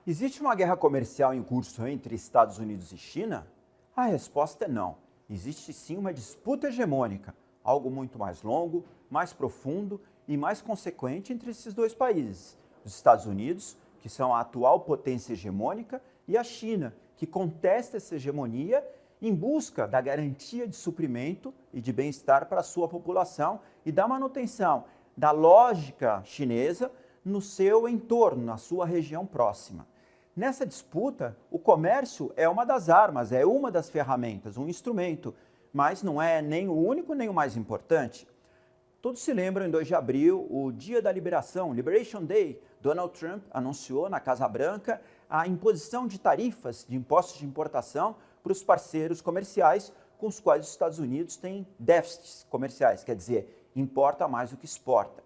Existe uma guerra comercial em curso entre Estados Unidos e China? A resposta é não. Existe sim uma disputa hegemônica, algo muito mais longo, mais profundo e mais consequente entre esses dois países. Os Estados Unidos, que são a atual potência hegemônica, e a China, que contesta essa hegemonia em busca da garantia de suprimento e de bem-estar para a sua população e da manutenção da lógica chinesa no seu entorno, na sua região próxima. Nessa disputa, o comércio é uma das armas, é uma das ferramentas, um instrumento, mas não é nem o único nem o mais importante. Todos se lembram, em 2 de abril, o Dia da Liberação, Liberation Day. Donald Trump anunciou na Casa Branca a imposição de tarifas de impostos de importação para os parceiros comerciais com os quais os Estados Unidos têm déficits comerciais, quer dizer, importa mais do que exporta.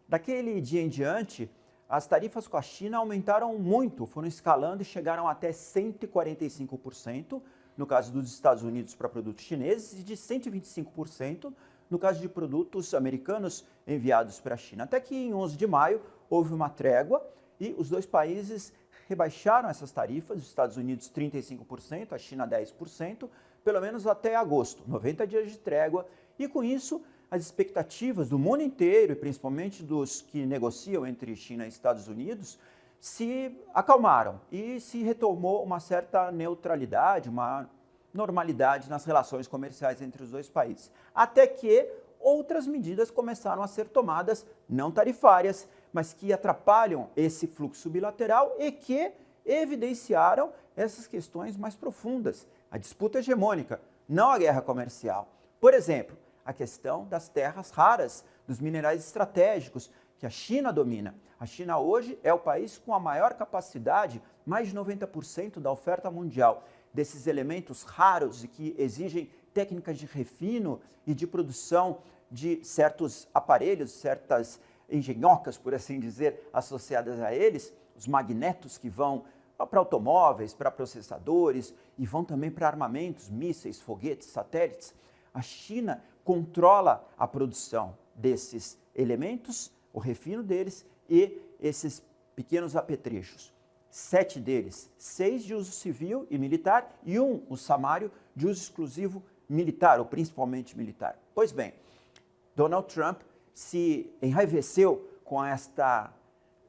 Daquele dia em diante, as tarifas com a China aumentaram muito, foram escalando e chegaram até 145%, no caso dos Estados Unidos para produtos chineses, e de 125% no caso de produtos americanos enviados para a China. Até que em 11 de maio houve uma trégua e os dois países rebaixaram essas tarifas, os Estados Unidos 35%, a China 10%, pelo menos até agosto, 90 dias de trégua, e com isso as expectativas do mundo inteiro, e principalmente dos que negociam entre China e Estados Unidos, se acalmaram e se retomou uma certa neutralidade, uma normalidade nas relações comerciais entre os dois países. Até que outras medidas começaram a ser tomadas, não tarifárias, mas que atrapalham esse fluxo bilateral e que evidenciaram essas questões mais profundas, a disputa hegemônica, não a guerra comercial. Por exemplo, a questão das terras raras, dos minerais estratégicos que a China domina. A China hoje é o país com a maior capacidade, mais de 90% da oferta mundial desses elementos raros e que exigem técnicas de refino e de produção de certos aparelhos, certas engenhocas, por assim dizer, associadas a eles, os magnetos que vão para automóveis, para processadores e vão também para armamentos, mísseis, foguetes, satélites. A China controla a produção desses elementos, o refino deles e esses pequenos apetrechos. 7 deles, 6 de uso civil e militar e 1, o samário, de uso exclusivo militar, ou principalmente militar. Pois bem, Donald Trump se enraiveceu com esta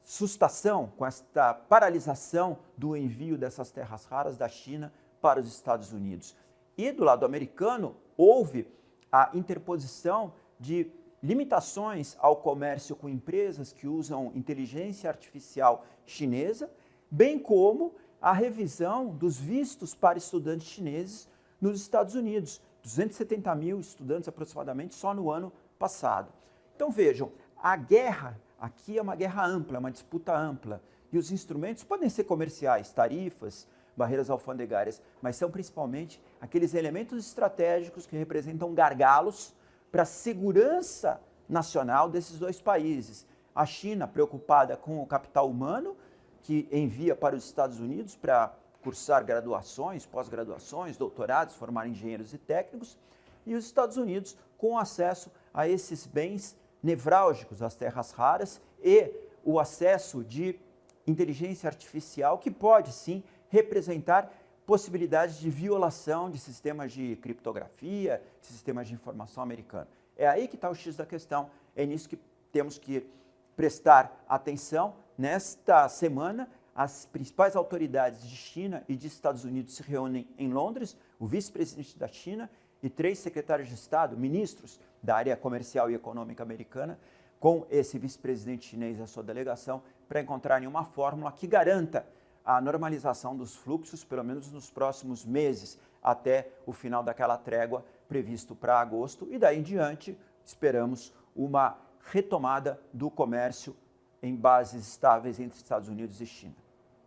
sustação, com esta paralisação do envio dessas terras raras da China para os Estados Unidos. E do lado americano, houve a interposição de limitações ao comércio com empresas que usam inteligência artificial chinesa, bem como a revisão dos vistos para estudantes chineses nos Estados Unidos, 270 mil estudantes aproximadamente só no ano passado. Então vejam, a guerra aqui é uma guerra ampla, uma disputa ampla, e os instrumentos podem ser comerciais, tarifas, barreiras alfandegárias, mas são principalmente aqueles elementos estratégicos que representam gargalos para a segurança nacional desses dois países. A China preocupada com o capital humano, que envia para os Estados Unidos para cursar graduações, pós-graduações, doutorados, formar engenheiros e técnicos, e os Estados Unidos com acesso a esses bens nevrálgicos, as terras raras e o acesso de inteligência artificial que pode sim representar possibilidades de violação de sistemas de criptografia, de sistemas de informação americano. É aí que está o X da questão, é nisso que temos que prestar atenção. Nesta semana, as principais autoridades de China e de Estados Unidos se reúnem em Londres, o vice-presidente da China e 3 secretários de Estado, ministros da área comercial e econômica americana, com esse vice-presidente chinês e a sua delegação, para encontrarem uma fórmula que garanta a normalização dos fluxos, pelo menos nos próximos meses, até o final daquela trégua previsto para agosto, e daí em diante esperamos uma retomada do comércio em bases estáveis entre Estados Unidos e China.